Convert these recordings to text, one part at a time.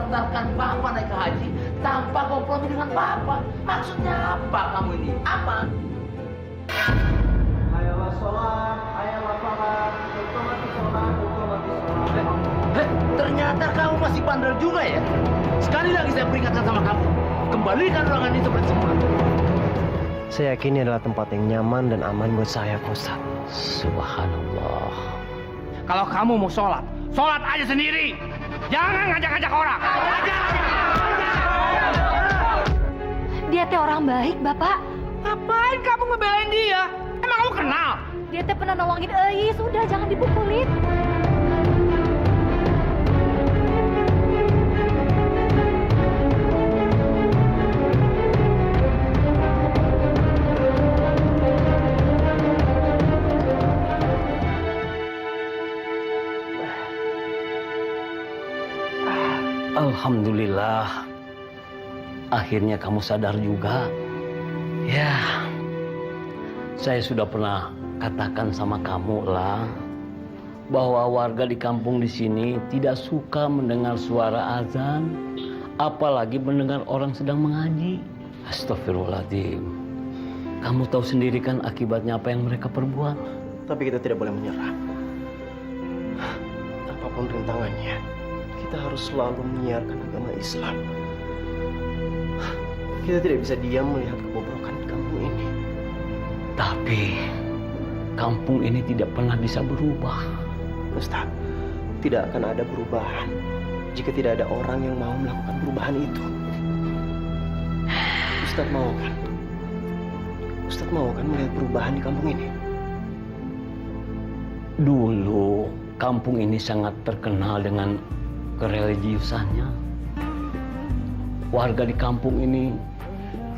mendaftarkan Bapak naik ke haji tanpa kompromi dengan Bapak. Maksudnya apa kamu ini? Apa? Ayolah sholat, ayolah sholat, otomatis sholat, otomatis sholat. Ternyata kamu masih bandel juga ya. Sekali lagi saya peringatkan sama kamu, kembalikan ruangan ini seperti semula. Saya yakin ini adalah tempat yang nyaman dan aman buat saya, Pak Ustaz. Subhanallah. Kalau kamu mau sholat, sholat aja sendiri. Jangan ngajak-ngajak orang. Dia teh orang baik, Bapak. Ngapain kamu ngebelain dia? Emang kamu kenal? Dia teh pernah nolongin Eis, udah jangan dipukulin. Alhamdulillah, akhirnya kamu sadar juga. Ya, saya sudah pernah katakan sama kamu lah, bahwa warga di kampung di sini tidak suka mendengar suara azan, apalagi mendengar orang sedang mengaji. Astagfirullahaladzim. Kamu tahu sendiri kan akibatnya apa yang mereka perbuat. Tapi kita tidak boleh menyerah. Apapun rintangannya, kita harus selalu menyiarkan agama Islam. Kita tidak bisa diam melihat kebobrokan di kampung ini. Tapi kampung ini tidak pernah bisa berubah. Ustaz, tidak akan ada perubahan jika tidak ada orang yang mau melakukan perubahan itu. Ustaz mau kan? Ustaz mau kan melihat perubahan di kampung ini? Dulu kampung ini sangat terkenal dengan kereligiusannya. Warga di kampung ini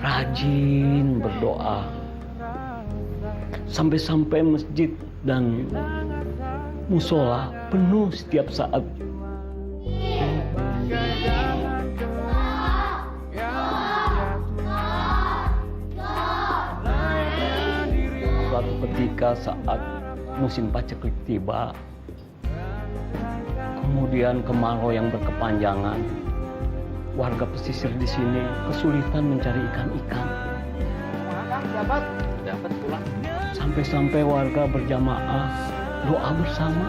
rajin berdoa. Sampai-sampai masjid dan musola penuh setiap saat. Suatu ketika saat musim paceklik tiba, kemudian kemarau yang berkepanjangan, warga pesisir di sini kesulitan mencari ikan-ikan. Dapat pulang. Sampai-sampai warga berjamaah doa bersama,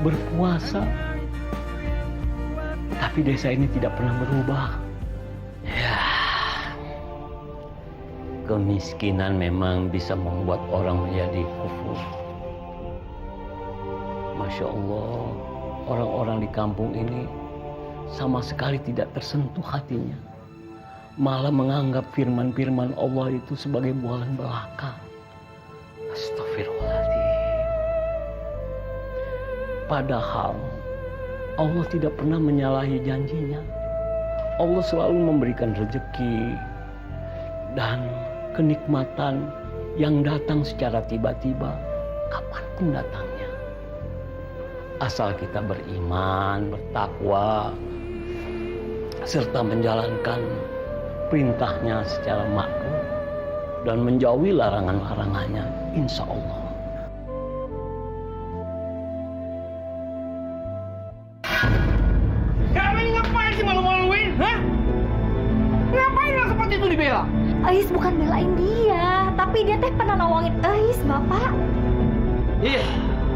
berpuasa. Tapi desa ini tidak pernah berubah. Ya, kemiskinan memang bisa membuat orang menjadi kufur. Masya Allah, orang-orang di kampung ini sama sekali tidak tersentuh hatinya. Malah menganggap firman-firman Allah itu sebagai bualan belaka. Astagfirullahaladzim. Padahal Allah tidak pernah menyalahi janjinya. Allah selalu memberikan rezeki dan kenikmatan yang datang secara tiba-tiba, kapanpun datangnya. Asal kita beriman, bertakwa, serta menjalankan perintahnya secara makruh dan menjauhi larangan-larangannya, insya Allah. Kamu ini ngapain sih malu-maluin? Hah? Ngapain lah seperti itu dibela? Eis bukan belain dia, tapi dia teh pernah nolongin Eis, Bapak. Iya,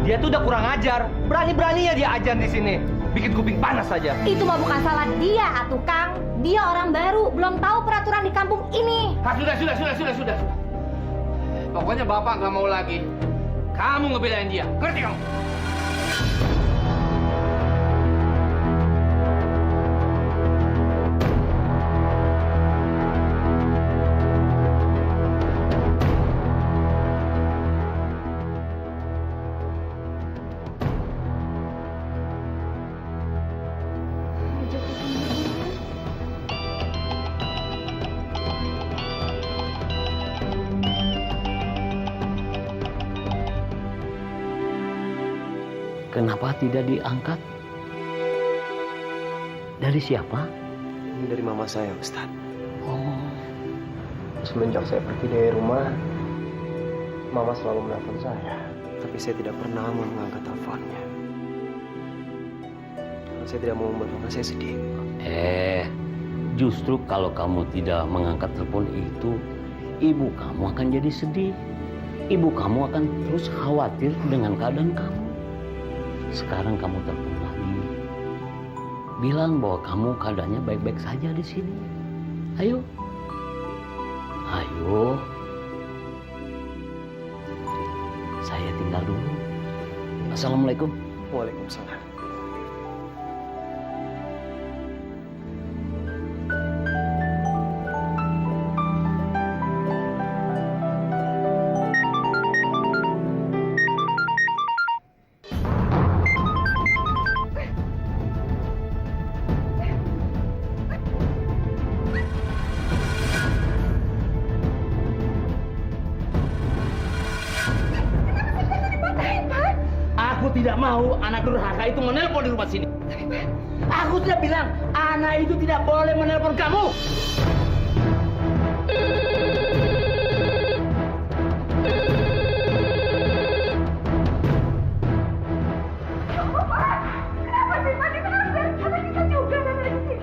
dia tuh udah kurang ajar. Berani-beraninya dia ajar di sini. Bikin kuping panas saja. Itu mah bukan salah dia, atuh Kang. Dia orang baru, belum tahu peraturan di kampung ini. Sudah. Pokoknya Bapak nggak mau lagi kamu ngebelain dia. Ngerti kamu? Kenapa tidak diangkat? Dari siapa? Ini dari mama saya, Ustaz. Oh, Semenjak saya pergi dari rumah, mama selalu menelpon saya. Tapi saya tidak pernah mau mengangkat teleponnya. Lalu Saya tidak mau membuat mama saya sedih. Justru kalau kamu tidak mengangkat telepon itu, ibu kamu akan jadi sedih. Ibu kamu akan terus khawatir dengan keadaan kamu. Sekarang kamu telepon lagi. Bilang bahwa kamu keadaannya baik-baik saja di sini. Ayo. Ayo. Saya tinggal dulu. Assalamualaikum. Waalaikumsalam. Aku tidak mau anak durhaka itu menelpon di rumah sini. Aku sudah bilang, anak itu tidak boleh menelpon kamu.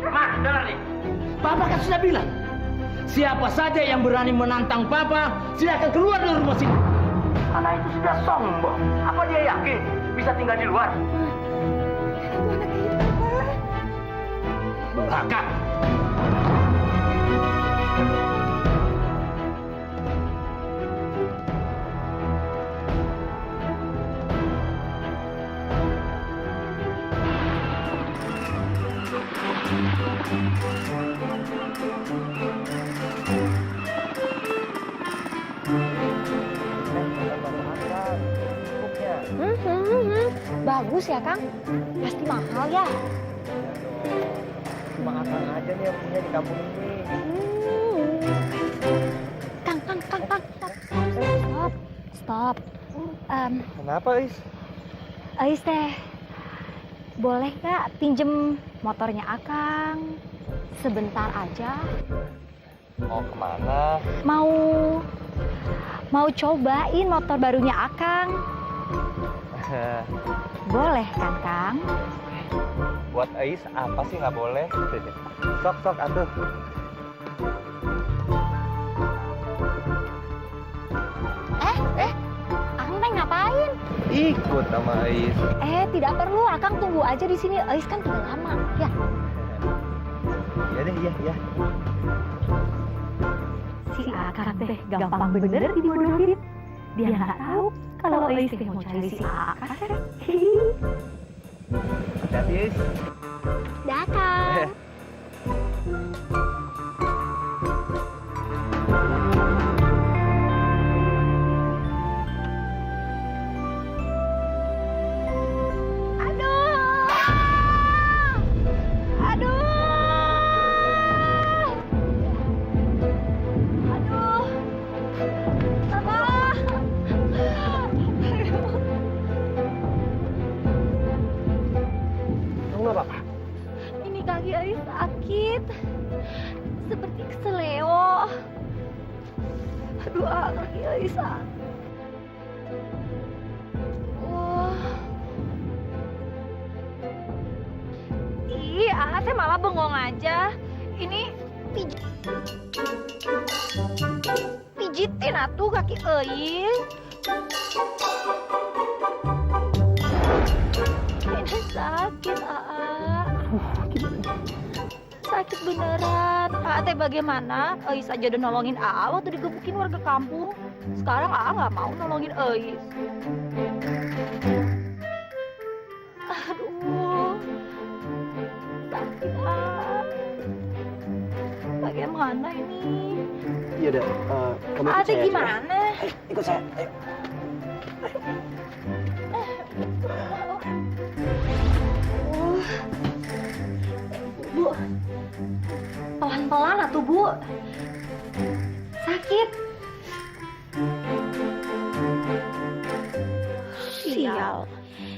Ma, dengar nih. Papa kan sudah bilang, siapa saja yang berani menantang Papa, silakan keluar dari rumah sini. Anak itu sudah sombong. Apa dia yakin bisa tinggal di luar? Durhaka. Bagus ya, Kang? Pasti mahal ya? Cuma akang aja nih yang punya di kampung ini. Kang. Stop. Stop. Kenapa, Is? Ais teh, boleh nggak pinjem motornya Akang? Sebentar aja. Mau kemana? Mau cobain motor barunya Akang. Boleh kan, Kang? Buat Ais apa sih nggak boleh? Sok atuh. Akang teh ngapain? Ikut sama Ais. Tidak perlu, Akang tunggu aja di sini. Ais kan udah lama, ya. Ya deh, ya. Si Akang teh gampang bener dibodohin. Dia nggak tahu kalau Ais teh mau cari si Akang. Hati-hati, Ais. Dah, Kang. Ini kaki Ais sakit, seperti keseleo. Aduh, kaki Ais sakit. Teh malah bengong aja. Ini pijitin atuh kaki Ais. Ini sakit, sakit beneran. Teh bagaimana? Ais aja udah nolongin waktu digebukin warga kampung. Sekarang nggak mau nolongin Ais. Aduh, sakit bagaimana ini? Iya dah, kamu ikut saya. Gimana? Ikut saya, ayo. Bu, pelan-pelan atuh, Bu. Sakit. Sial,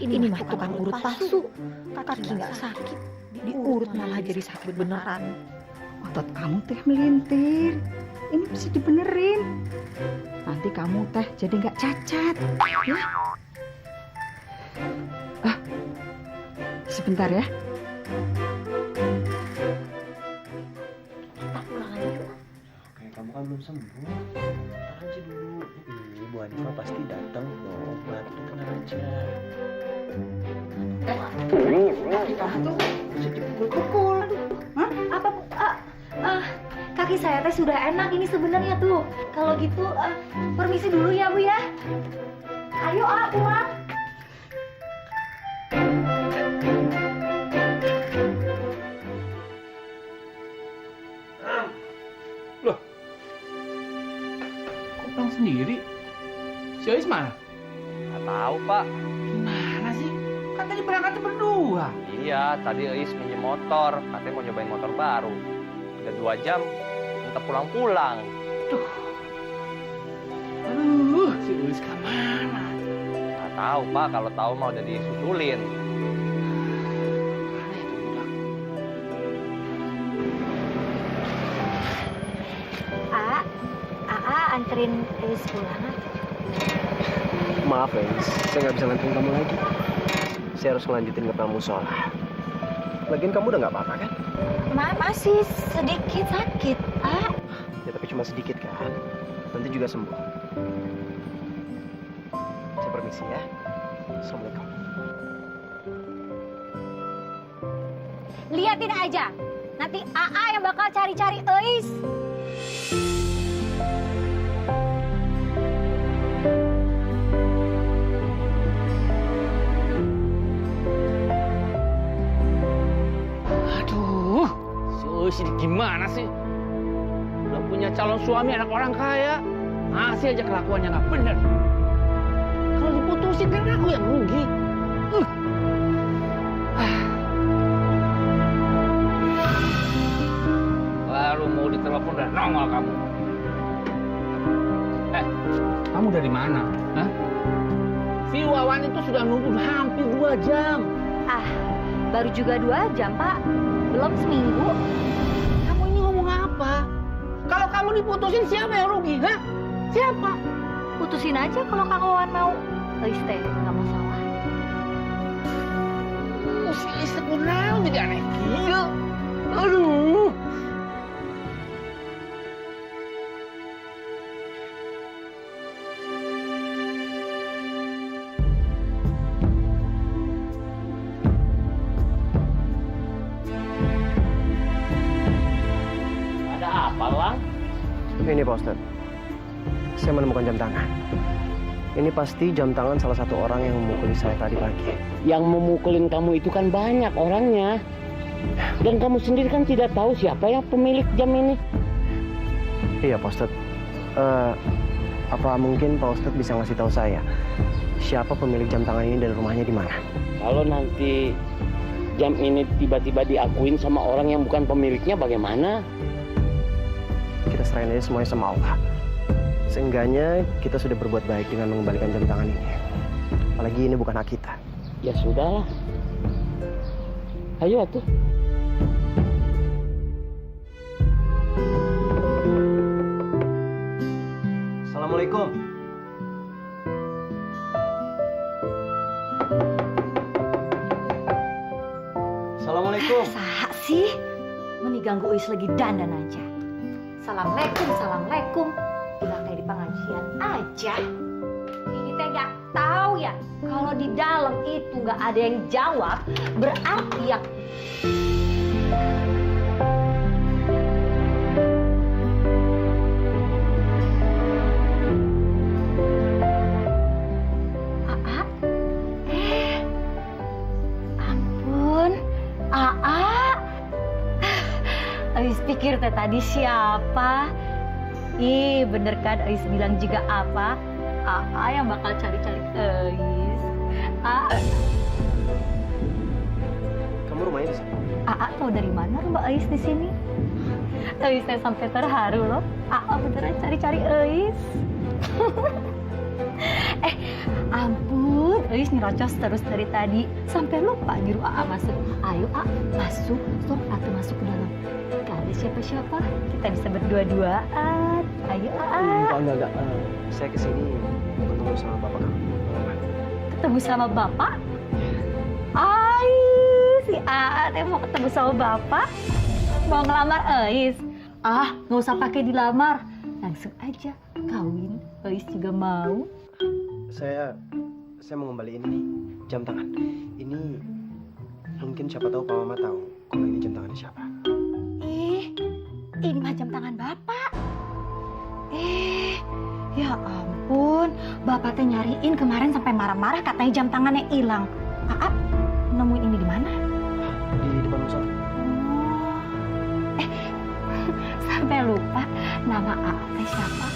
ini mah tukang urut palsu. Kaki nggak sakit, diurut malah jadi sakit beneran. Otot kamu teh melintir. Ini bisa dibenerin. Nanti kamu teh jadi nggak cacat, ya? Sebentar ya. Hanifah belum sembuh. Ntar aja dulu. Ini Bu Hanifah pasti datang kok. Baru tenang aja. Hanifah tuh bisa dipukul-pukul. Hah? Apa Bu? Kaki saya teh sudah enak ini sebenarnya tuh. Kalau gitu permisi dulu ya Bu ya. Ayo pulang. Kok pulang sendiri? Si Ais mana? Nggak tahu, Pak. Gimana sih? Kan tadi berangkatnya berdua. Iya, tadi Ais minjem motor. Katanya mau nyobain motor baru. Udah 2 jam, minta pulang-pulang. Aduh, si Ais kemana? Nggak tahu, Pak. Kalau tahu mau udah disusulin. Mana itu budak? Anterin Ais pulang. Maaf ya, saya nggak bisa nganterin kamu lagi. Saya harus ngelanjutin ke pramusola. Lagian kamu udah nggak apa-apa kan? Masih sedikit sakit, Ya tapi cuma sedikit kan. Nanti juga sembuh. Saya permisi ya. Assalamualaikum. Liatin aja. Nanti AA yang bakal cari-cari Ais. Aduh, si Ais ini gimana sih? Udah punya calon suami anak orang kaya, masih aja kelakuannya nggak bener. Kalau diputusin kan aku yang rugi. Baru mau ditelepon udah nongol kamu. Kamu dari mana? Hah? Si Wawan itu sudah nunggu hampir 2 jam. Baru juga 2 jam, Pak. Belum seminggu. Kamu ini ngomong apa? Kalau kamu diputusin siapa yang rugi? Hah? Siapa? Putusin aja kalau Kang Wawan mau. Ais teh nggak masalah. Si istri kenal jadi aneh gila. Aduh. Ada apa, Lang? Ini Pak Ustadz. Saya menemukan jam tangan. Ini pasti jam tangan salah satu orang yang memukuli saya tadi pagi. Yang memukulin kamu itu kan banyak orangnya. Dan kamu sendiri kan tidak tahu siapa ya pemilik jam ini. Iya Pak Ustadz. Apa mungkin Pak Ustadz bisa ngasih tahu saya siapa pemilik jam tangan ini dan rumahnya di mana? Kalau nanti jam ini tiba-tiba diakuin sama orang yang bukan pemiliknya bagaimana? Kita serahin aja semuanya sama Allah. Seenggaknya kita sudah berbuat baik dengan mengembalikan jam tangan ini. Apalagi ini bukan hak kita. Ya sudahlah. Ayo atuh. Assalamualaikum. Assalamualaikum. Saha sih? Meni ganggu Ais lagi dandan aja. Assalamualaikum, assalamualaikum. Bilang kayak di pengajian aja. Ini teh nggak tahu ya. Kalau di dalam itu nggak ada yang jawab, berarti ya. Ampun, Ais pikir teh tadi siapa? Ih, bener kan Ais bilang juga apa? Yang bakal cari-cari Ais. Kamu rumahnya di sini? Tahu dari mana Mbak Ais di sini? Ais teh sampai terharu loh. Beneran cari-cari Ais. Ampun, Ais nyerocos terus dari tadi sampai lupa nyuruh masuk. Ayo masuk, sok atuh masuk ke dalam. Gak ada siapa-siapa, kita bisa berdua-duaan. Ayo Enggak. Saya kesini ketemu sama bapak kamu. ketemu sama bapak. Si teh mau ketemu sama bapak, mau ngelamar Ais. Nggak usah pakai dilamar. langsung aja kawin. Ois juga mau. Saya mau ngembaliin ini jam tangan. Ini mungkin siapa tahu Pak Mama tahu kalau ini jam tangannya siapa. Ini mah jam tangan Bapak. Ya ampun, Bapak teh nyariin kemarin sampai marah-marah katanya jam tangannya hilang. Aa, nemuin ini di mana? Di depan musola. Sampai lupa nama Aa teh siapa?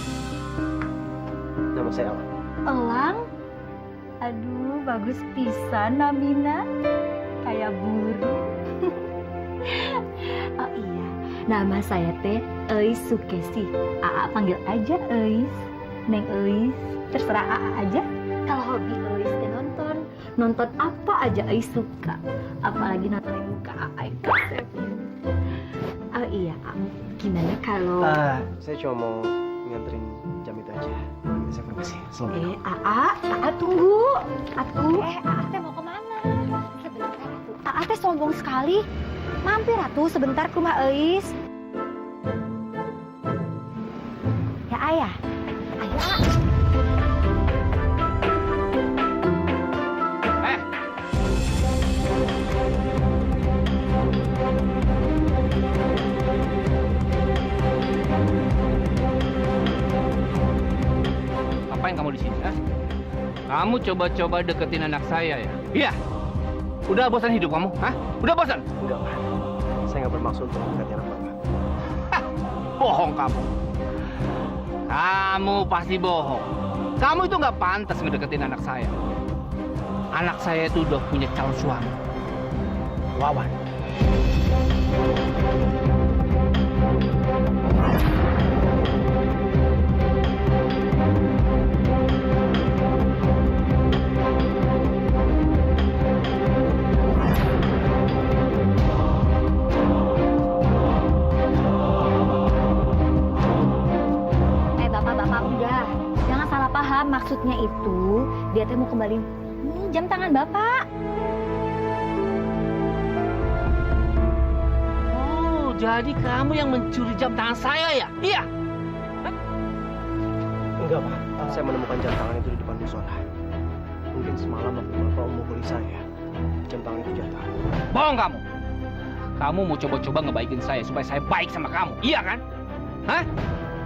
Nama saya Awan. Elang. Aduh, bagus pisan Namina. Kayak burung. Oh iya, nama saya teh Eis Sukesi. Aa panggil aja Eis. Neng Eis, terserah Aa aja. Kalau hobi Eis teh nonton apa aja Eis suka. Apalagi nonton muka Aa yang kasep. Oh iya, gimana kalau Saya cuma mau nganterin jam itu aja. Saya permisi. Assalamualaikum. Aa tunggu. Atuh. Aa teh mau kemana? Sebentar Atuh. Aa teh sombong sekali. Mampir Atuh sebentar ke rumah Eis. Ya Ayah. Ayo Aa. Ngapain kamu di sini? Kamu coba-coba deketin anak saya ya? Iya. Udah bosan hidup kamu? Hah? Udah bosan? Enggak, Pak. Saya nggak bermaksud untuk mendekati anak Bapak. Bohong kamu. Kamu pasti bohong. Kamu itu nggak pantas ngedeketin anak saya. Anak saya itu udah punya calon suami. Wawan. Bapak-bapak udah. Jangan salah paham, maksudnya itu dia teh mau kembali jam tangan Bapak. Oh, jadi kamu yang mencuri jam tangan saya ya? Iya. Enggak, Pak. Saya menemukan jam tangan itu di depan musola. Mungkin semalam waktu Bapak memukuli saya, jam tangan itu jatuh. Bohong kamu. Kamu mau coba-coba ngebaikin saya supaya saya baik sama kamu. Iya kan? Hah?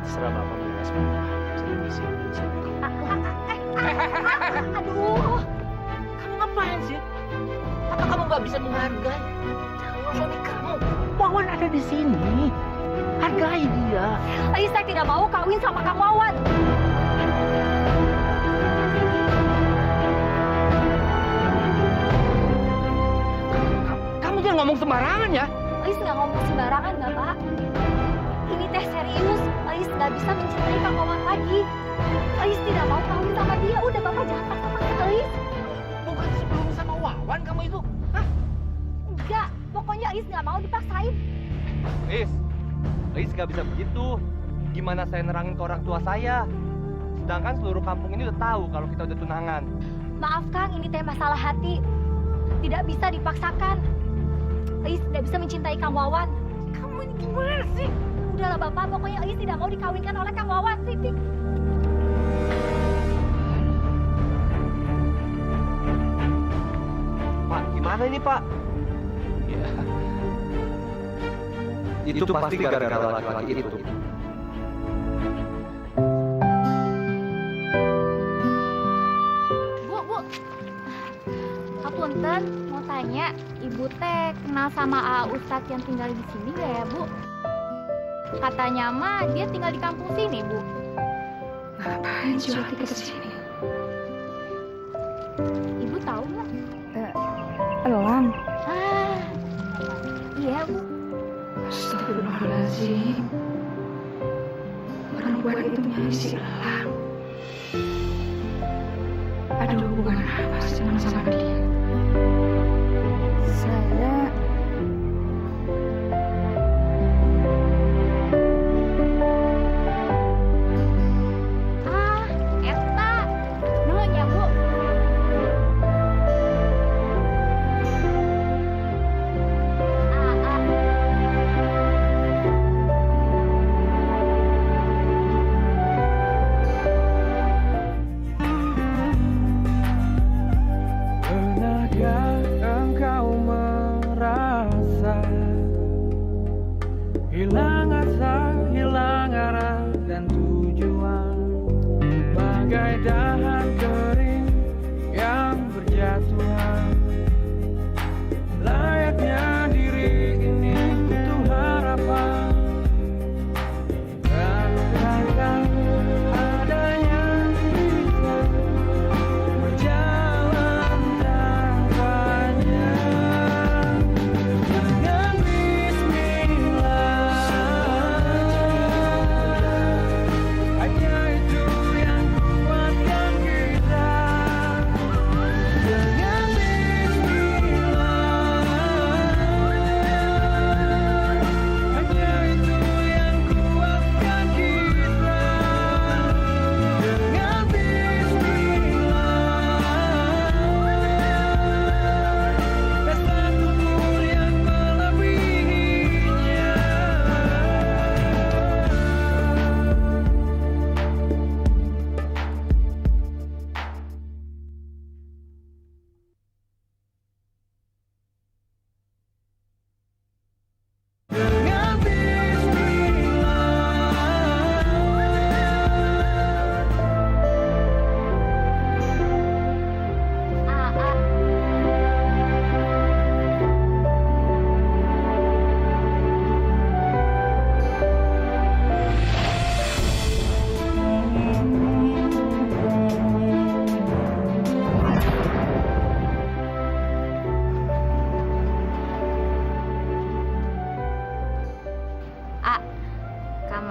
Terserah Bapak menilai seperti apa. Saya permisi. Aduh. Kamu ngapain sih? Apa kamu nggak bisa menghargai calon suami kamu? Wawan ada di sini. Hargai dia. Saya tidak mau kawin sama Kang Wawan. Kamu jangan ngomong sembarangan ya. Ais nggak ngomong sembarangan, Bapak. Ini teh serius. Ais nggak bisa mencintai Kang Wawan lagi. Ais tidak mau kawin sama dia. Udah, Bapak jangan paksa-paksa Ais. Bukan sebelum sama Wawan kamu itu. Hah? Enggak, pokoknya Ais nggak mau dipaksain. Ais nggak bisa begitu. Gimana saya nerangin ke orang tua saya? Sedangkan seluruh kampung ini udah tahu kalau kita udah tunangan. Maaf Kang, ini teh masalah hati. Tidak bisa dipaksakan. Ais tidak bisa mencintai Kang Wawan. Kamu ini gimana sih? Udahlah Bapak, pokoknya Ais tidak mau dikawinkan oleh Kang Wawan. Titik. Pak, gimana ini Pak? Ya. Itu pasti gara-gara laki-laki itu. Bu. Punten, mau tanya, Ibu teh kenal sama Ustadz yang tinggal di sini gak ya, Bu? Katanya mah dia tinggal di kampung sini, Bu. Ngapain Jody ke sini? Ibu tahu nggak? Elang. Iya, Bu. Astagfirullahaladzim. Perempuan itu nyari si Elang. Ada hubungan apa senang sama dia? Saya Eta. Nuhun ya, Bu.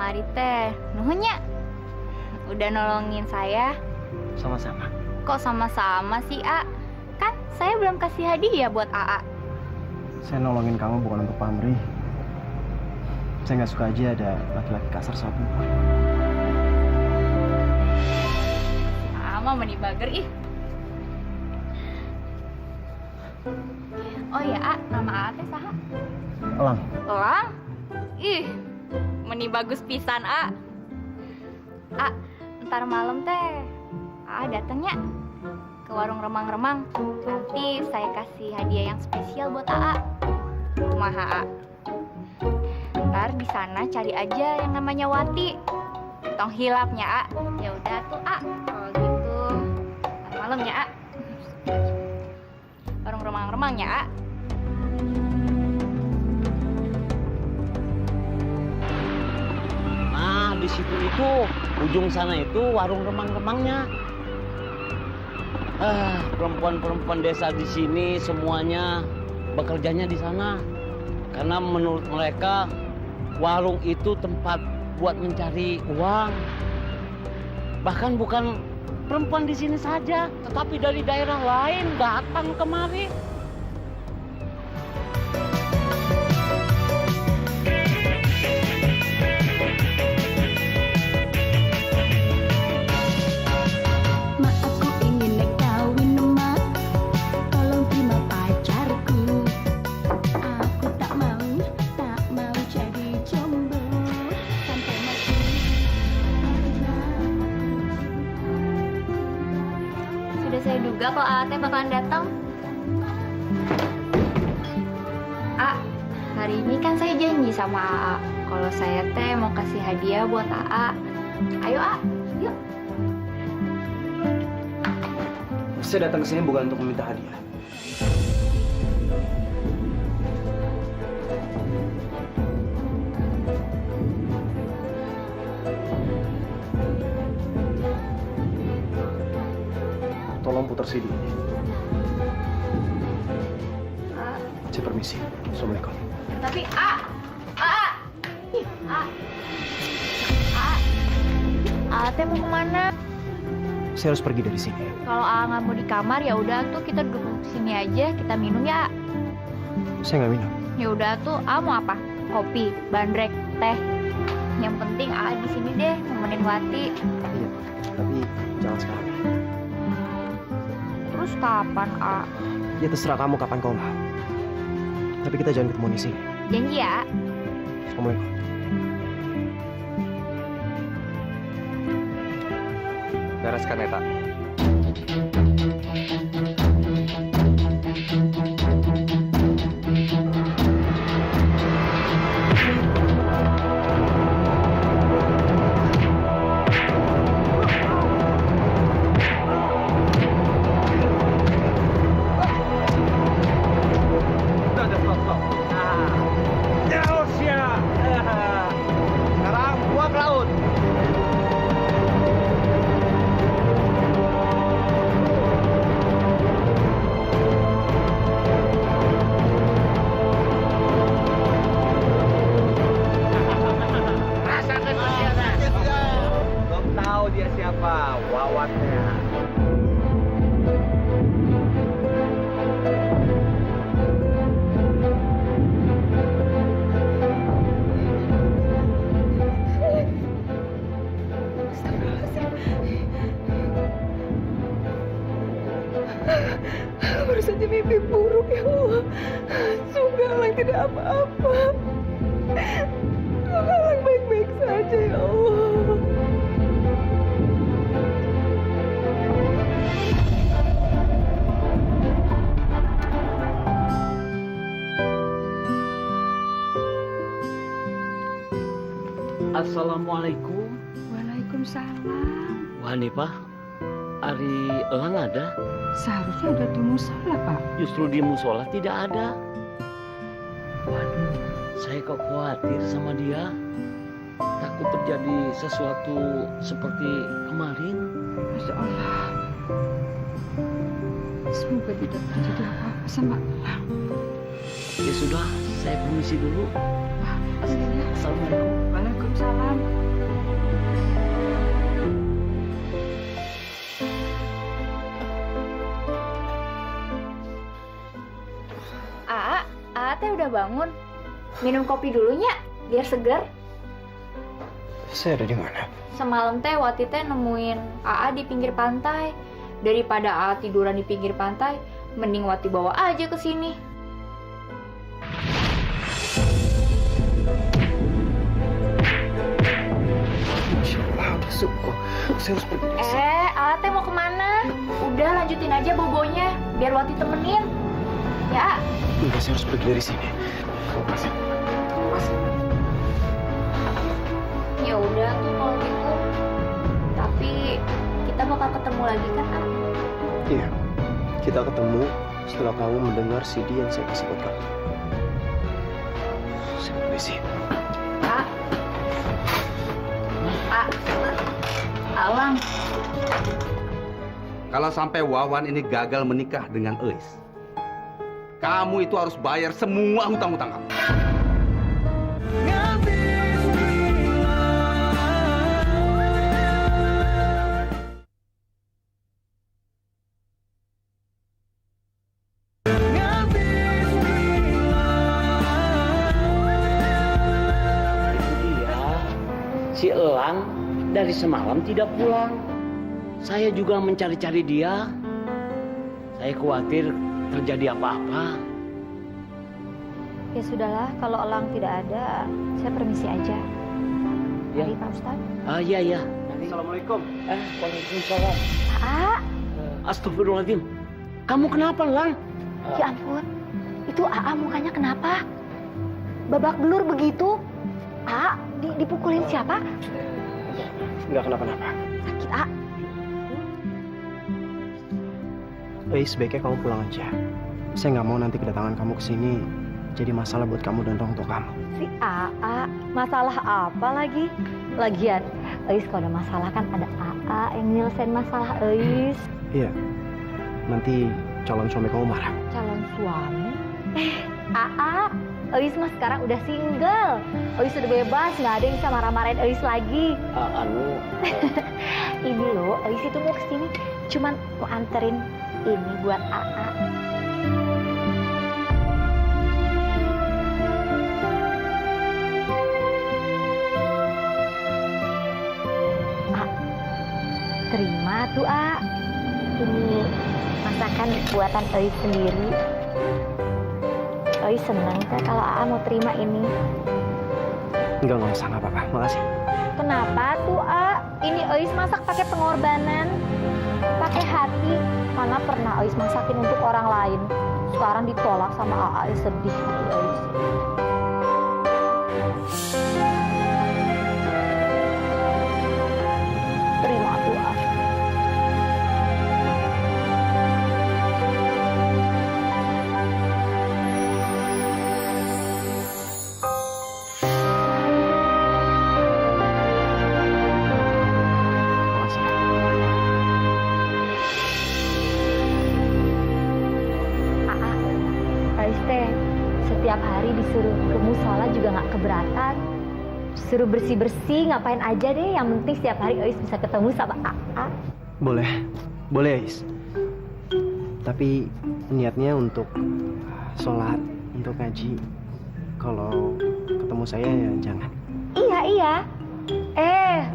kamari teh. Nuhunnya. Udah nolongin saya. Sama-sama. Kok sama-sama sih, A? Kan saya belum kasih hadiah buat AA. Saya nolongin kamu bukan untuk pamrih. Saya nggak suka aja ada laki-laki kasar sama perempuan. Sama meni bager ih. Oh ya, A, nama AA teh saha? Elang. Elang? Ih, meni bagus pisan, A. A, ntar malam teh A datengnya ke warung remang-remang. Nanti saya kasih hadiah yang spesial buat AA. Kumaha, A? Ntar di sana cari aja yang namanya Wati. Tong hilapnya, A. Ya udah tuh, A. Kalau gitu, ntar malamnya, A. Warung remang-remangnya, A. Nah, di situ itu, ujung sana itu warung remang-remangnya. Perempuan-perempuan desa di sini semuanya bekerjanya di sana. Karena menurut mereka warung itu tempat buat mencari uang. Bahkan bukan perempuan di sini saja, tetapi dari daerah lain datang kemari. Mak, aku ingin naik kawin, mak. Tolong terima pacarku. Aku tak mau jadi jomblo sampai mati. Sudah saya duga kalau AA teh bakalan datang. A, hari ini kan saya janji sama AA kalau saya teh mau kasih hadiah buat AA. Ayo, A, yuk. Saya datang ke sini bukan untuk meminta hadiah. Tolong putar CD. Saya permisi. Assalamualaikum. Tapi A, A teh mau kemana? Saya harus pergi dari sini. Kalau A nggak mau di kamar ya udah tuh kita duduk sini aja kita minum ya. A. Saya nggak minum. Ya udah tuh A mau apa? Kopi, bandrek, teh. Yang penting A di sini deh nemenin Wati. Iya, tapi jangan sekarang. Terus kapan A? Ya terserah kamu kapan kau mau. Tapi kita jangan ketemu di sini. Janji ya. Assalamualaikum. Bereskan Eta. Sekarang buang ke laut. Rasakan kesianan. Belum tahu dia siapa, Wawatnya. Baru saja mimpi buruk ya Allah. Semoga Alang tidak apa-apa. Semoga Alang baik-baik saja ya Allah. Assalamualaikum. Waalaikumsalam. Wah nih Pak, Ari Elang ada? Seharusnya ada di musola, Pak. Justru di musola tidak ada. Waduh, saya kok khawatir sama dia. Takut terjadi sesuatu seperti kemarin. Masya Allah. Semoga tidak terjadi apa-apa sama Allah. Ya sudah, saya permisi dulu. Wah, bismillah. Assalamualaikum. Waalaikumsalam. Waalaikumsalam. Aa teh udah bangun. Minum kopi dulunya, biar segar. Saya ada di mana? Semalam teh Wati teh nemuin Aa di pinggir pantai. Daripada Aa tiduran di pinggir pantai, mending Wati bawa aja ke sini. Masya Allah, syukur. Saya harus pergi dari sini. Aa teh mau kemana? Udah lanjutin aja bobonya, biar Wati temenin. Ya, Enggak, saya harus pergi dari sini. Mas. ya udah tuh kalau gitu. Tapi kita bakal ketemu lagi kan, Aa? Iya, kita ketemu setelah kamu mendengar CD yang saya kasih buat kamu. Saya permisi. Alang. Kalau sampai Wawan ini gagal menikah dengan Eis, kamu itu harus bayar semua hutang-hutang kamu. Itu dia. Si Elang dari semalam tidak pulang. Saya juga mencari-cari dia. Saya khawatir terjadi apa-apa. Ya sudahlah, kalau Elang tidak ada, saya permisi aja. Ya. Mari Pak Ustadz. Iya, iya. Assalamualaikum. Waalaikumsalam. Aa, Astagfirullahaladzim. Kamu kenapa, Lang? ya ampun. Itu Aa mukanya kenapa? Babak belur begitu? Aa, dipukulin siapa? Enggak kenapa-napa. Sakit, Aa. Sebaiknya kamu pulang aja. Saya nggak mau nanti kedatangan kamu ke sini jadi masalah buat kamu dan orang tua kamu. Si Aa, masalah apa lagi? Lagian, Eis kalau ada masalah kan ada Aa yang nyelesain masalah Eis. Iya. Nanti calon suami kamu marah. Calon suami? Aa, Eis mah sekarang udah single. Eis udah bebas, nggak ada yang bisa marah-marahin Eis lagi. Ini loh, Eis itu mau kesini, cuman mau anterin ini buat Aa. Terima tuh, A. Ini masakan buatan Eis sendiri. Eis seneng kan kalau A mau terima ini. Enggak usah, nggak apa-apa. Makasih. Kenapa tuh, A? Ini Eis masak pakai pengorbanan, pakai hati. Mana pernah Eis masakin untuk orang lain. Sekarang ditolak sama A. Eis sedih hati Eis. Terima tuh, A. Makasih. Eis teh setiap hari disuruh ke musola juga nggak keberatan. Disuruh bersih-bersih, ngapain aja deh. Yang penting setiap hari Eis bisa ketemu sama A. Boleh. Boleh, Ais. Tapi niatnya untuk sholat, untuk ngaji. Kalau ketemu saya ya jangan. Iya.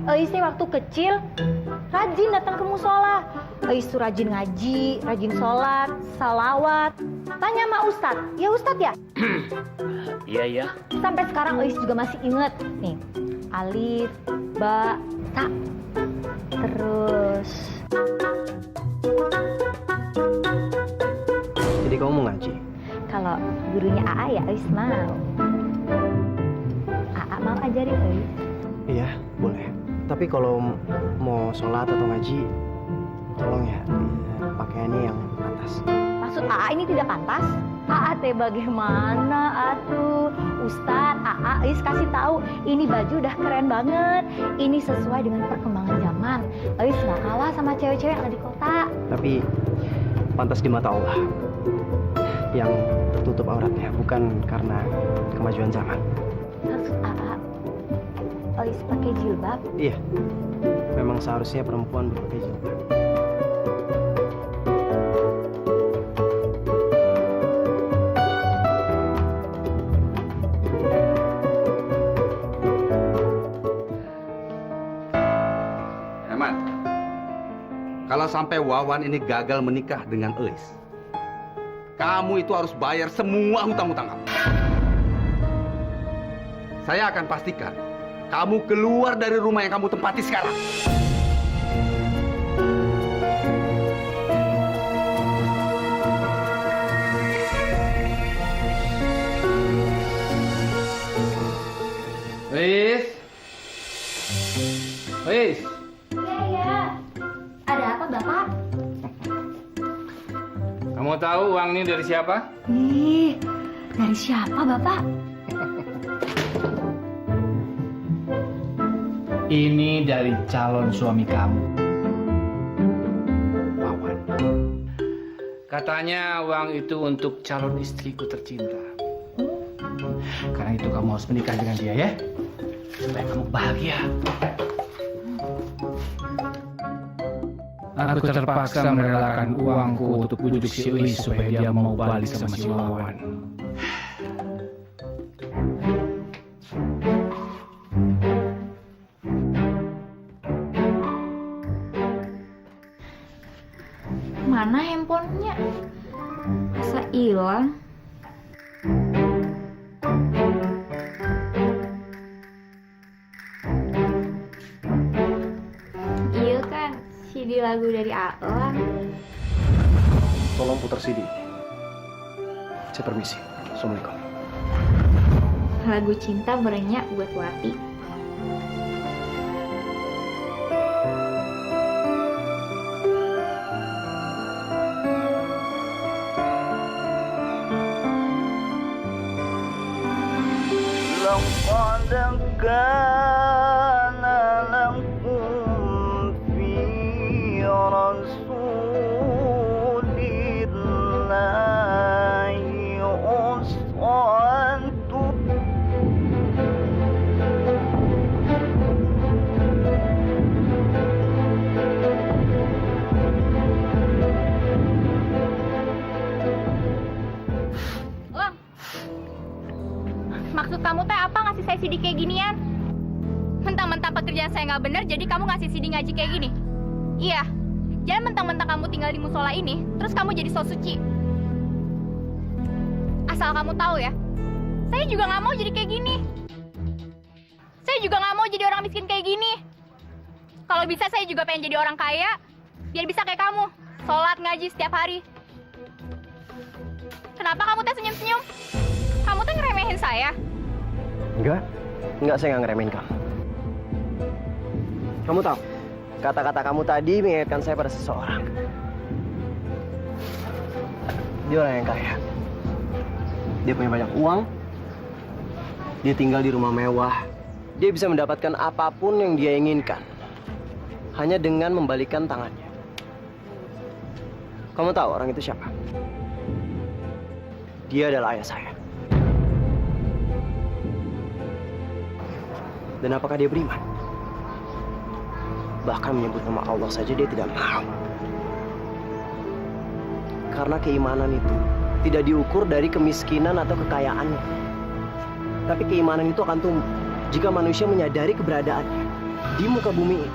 Eis nih waktu kecil rajin datang ke musola. Eis tuh rajin ngaji, rajin sholat, salawat. Tanya sama Ustadz. Ya Ustadz ya? Iya. Sampai sekarang Eis juga masih inget. Nih, alif, ba, ta. Terus... Jadi kamu mau ngaji? Kalau gurunya AA ya Eis mau. AA mau ajarin Eis. Iya, boleh. Tapi kalau mau sholat atau ngaji, tolong ya pakaiannya yang atas. Maksud AA ini tidak pantas? AA teh bagaimana atuh? Ustadz, AA Eis kasih tahu ini baju udah keren banget. Ini sesuai dengan perkembangan zaman. Eis nggak kalah sama cewek-cewek yang ada di kota. Tapi pantas di mata Allah. Yang tertutup auratnya bukan karena kemajuan zaman. Maksud AA, Ois pakai jilbab? Iya, memang seharusnya perempuan berpakai jilbab. Eman, kalau sampai Wawan ini gagal menikah dengan Eis, kamu itu harus bayar semua hutang-hutang kamu. Saya akan pastikan kamu keluar dari rumah yang kamu tempati sekarang. Wis. Wis. Iya. Ada apa, Bapak? Kamu tahu uang ini dari siapa? Ih, dari siapa Bapak? Ini dari calon suami kamu, Wawan. Katanya uang itu untuk calon istriku tercinta. Karena itu kamu harus menikah dengan dia ya, supaya kamu bahagia. Aku terpaksa merelakan uangku untuk bujuk si Uis supaya dia mau balik sama si Wawan. Mana handphonenya? Masa hilang? Iya kan, CD lagu dari Aelang. Tolong putar CD. Saya permisi. Assalamualaikum. Lagu cinta berenyak buat Wati. لقد كان لكم في رسول الله أسوة Lang, maksud kamu teh apa ngasih saya CD kayak ginian? Mentang-mentang pekerjaan saya nggak bener, jadi kamu ngasih CD ngaji kayak gini? Iya, jangan mentang-mentang kamu tinggal di musola ini, terus kamu jadi so suci. Asal kamu tahu ya, saya juga nggak mau jadi kayak gini. Saya juga nggak mau jadi orang miskin kayak gini. Kalau bisa saya juga pengen jadi orang kaya, biar bisa kayak kamu, sholat ngaji setiap hari. Kenapa kamu teh senyum-senyum? Kamu teh ngeremehin saya? Enggak, saya nggak ngeremehin kamu. Kamu tahu, kata-kata kamu tadi mengingatkan saya pada seseorang. Dia orang yang kaya. Dia punya banyak uang. Dia tinggal di rumah mewah. Dia bisa mendapatkan apapun yang dia inginkan. Hanya dengan membalikkan tangannya. Kamu tahu orang itu siapa? Dia adalah ayah saya. Dan apakah dia beriman? Bahkan menyebut nama Allah saja dia tidak mau. Karena keimanan itu tidak diukur dari kemiskinan atau kekayaannya. Tapi keimanan itu akan tumbuh jika manusia menyadari keberadaannya di muka bumi ini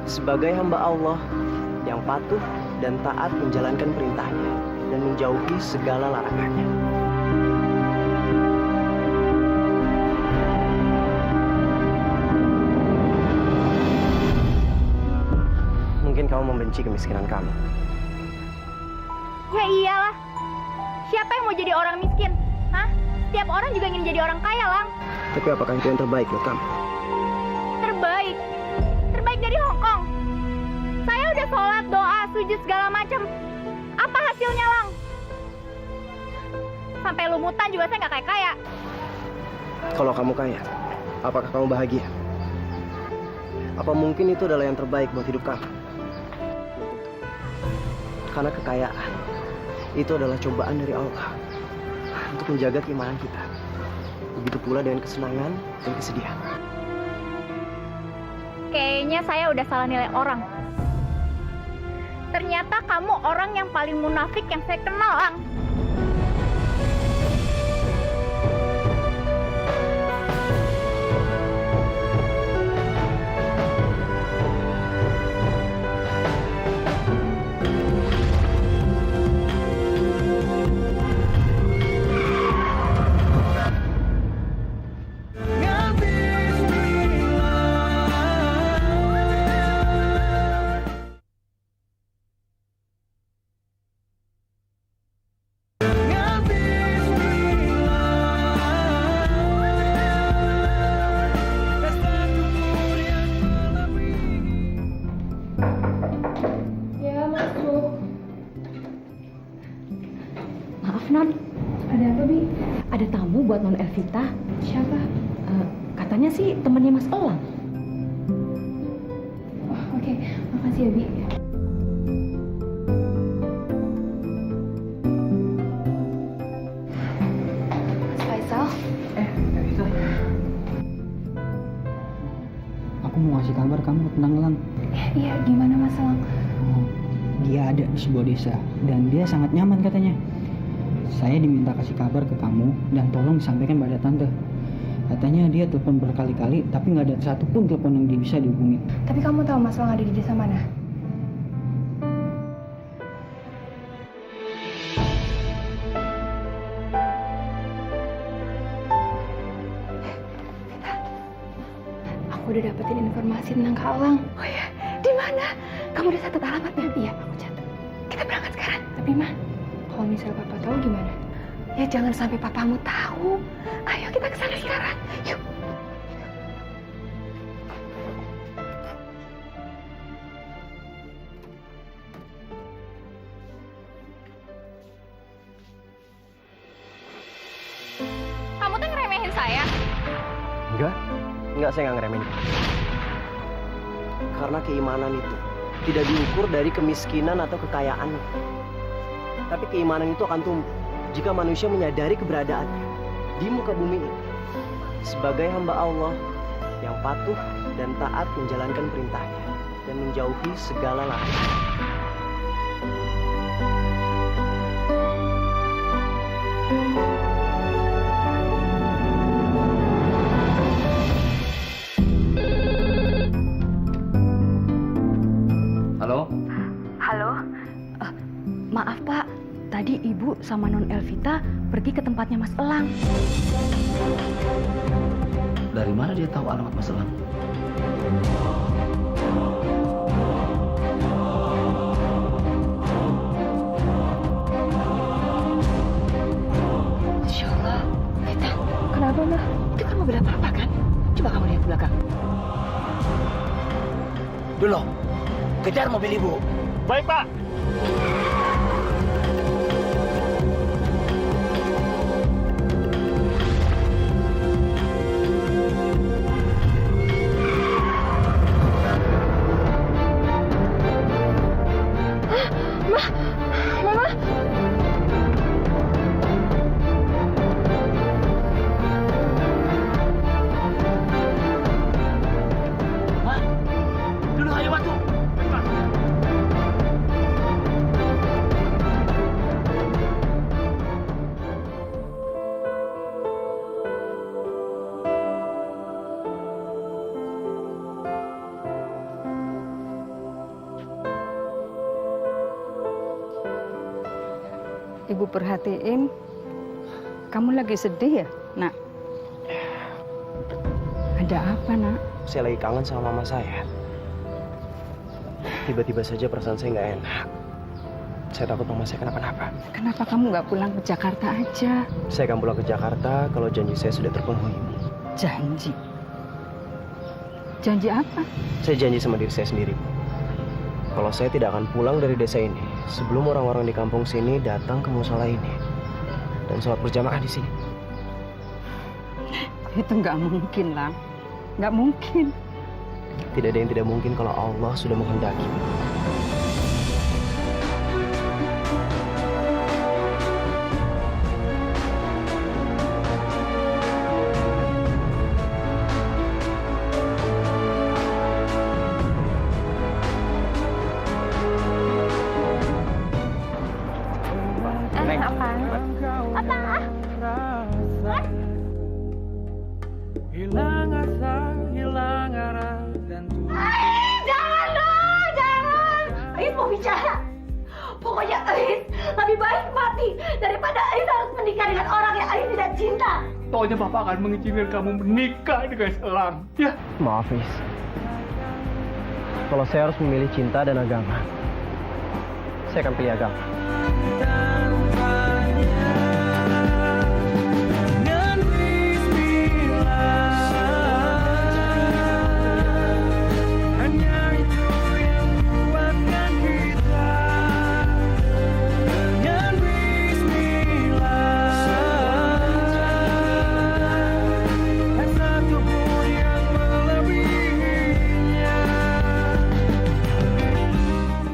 sebagai hamba Allah yang patuh dan taat menjalankan perintahnya dan menjauhi segala larangannya. Mungkin kamu membenci kemiskinan kamu. Ya iyalah. Siapa yang mau jadi orang miskin? Hah? Setiap orang juga ingin jadi orang kaya, Lang. Tapi apakah itu yang terbaik buat kamu? Terbaik? Terbaik dari Hong Kong? Saya udah sholat, doa, sujud segala macam. Apa hasilnya, Lang? Sampai lumutan juga saya nggak kaya-kaya. Kalau kamu kaya, apakah kamu bahagia? Apa mungkin itu adalah yang terbaik buat hidup kamu? Karena kekayaan itu adalah cobaan dari Allah untuk menjaga keimanan kita. Begitu pula dengan kesenangan dan kesedihan. Kayaknya saya udah salah nilai orang. Ternyata kamu orang yang paling munafik yang saya kenal, Ang. Maaf Non, Ada apa, Bi? ada tamu buat Non Elvita. Siapa? Katanya sih temannya Mas Elang. Oh, oke. Makasih ya, Bi. Mas Faisal? Aku mau ngasih kabar kamu tenang Lang. Iya, gimana Mas Elang? Dia ada di sebuah desa dan dia sangat nyaman katanya. Saya diminta kasih kabar ke kamu dan tolong disampaikan pada tante. Katanya dia telepon berkali-kali tapi nggak ada satupun telepon yang dia bisa dihubungi. Tapi kamu tahu Mas Elang ada di desa mana? Aku udah dapetin informasi tentang Kak Elang. Oh ya, di mana? Kamu udah catat alamatnya? Iya, aku catat. Kita berangkat sekarang. Tapi Mah, kalau misalnya Papa tahu gimana? Ya jangan sampai Papamu tahu. Ayo kita ke sana sekarang. Yuk. Kamu tuh ngeremehin saya. Enggak, saya nggak ngeremehin. Karena keimanan itu tidak diukur dari kemiskinan atau kekayaannya. Tapi keimanan itu akan tumbuh jika manusia menyadari keberadaannya di muka bumi ini sebagai hamba Allah yang patuh dan taat menjalankan perintahnya dan menjauhi segala larangan. Halo? Halo, maaf Pak. Tadi Ibu sama Non Elvita pergi ke tempatnya Mas Elang. Dari mana dia tahu alamat Mas Elang? Insya Allah. Vita, kenapa Mah? Itu kan mobil apa kan? Coba kamu lihat ke belakang. Dulu, kejar mobil ibu. Baik, Pak. Dulu, ayo bantu. Ibu perhatiin, kamu lagi sedih ya, Nak? Ada apa, Nak? Saya lagi kangen sama mama saya. Tiba-tiba saja perasaan saya nggak enak. Saya takut mama saya kenapa-napa. Kenapa kamu nggak pulang ke Jakarta aja? Saya akan pulang ke Jakarta kalau janji saya sudah terpenuhi. Janji? Janji apa? Saya janji sama diri saya sendiri, Bu. Kalau saya tidak akan pulang dari desa ini sebelum orang-orang di kampung sini datang ke musola ini dan sholat berjamaah di sini. Itu nggak mungkin, Lang. Nggak mungkin. Tidak ada yang tidak mungkin kalau Allah sudah menghendaki. Lebih baik mati daripada Ais harus menikah dengan orang yang Ais tidak cinta. Pokoknya Bapak akan mengizinkan kamu menikah dengan Elang. Ya. Maaf, Is. Kalau saya harus memilih cinta dan agama, saya akan pilih agama.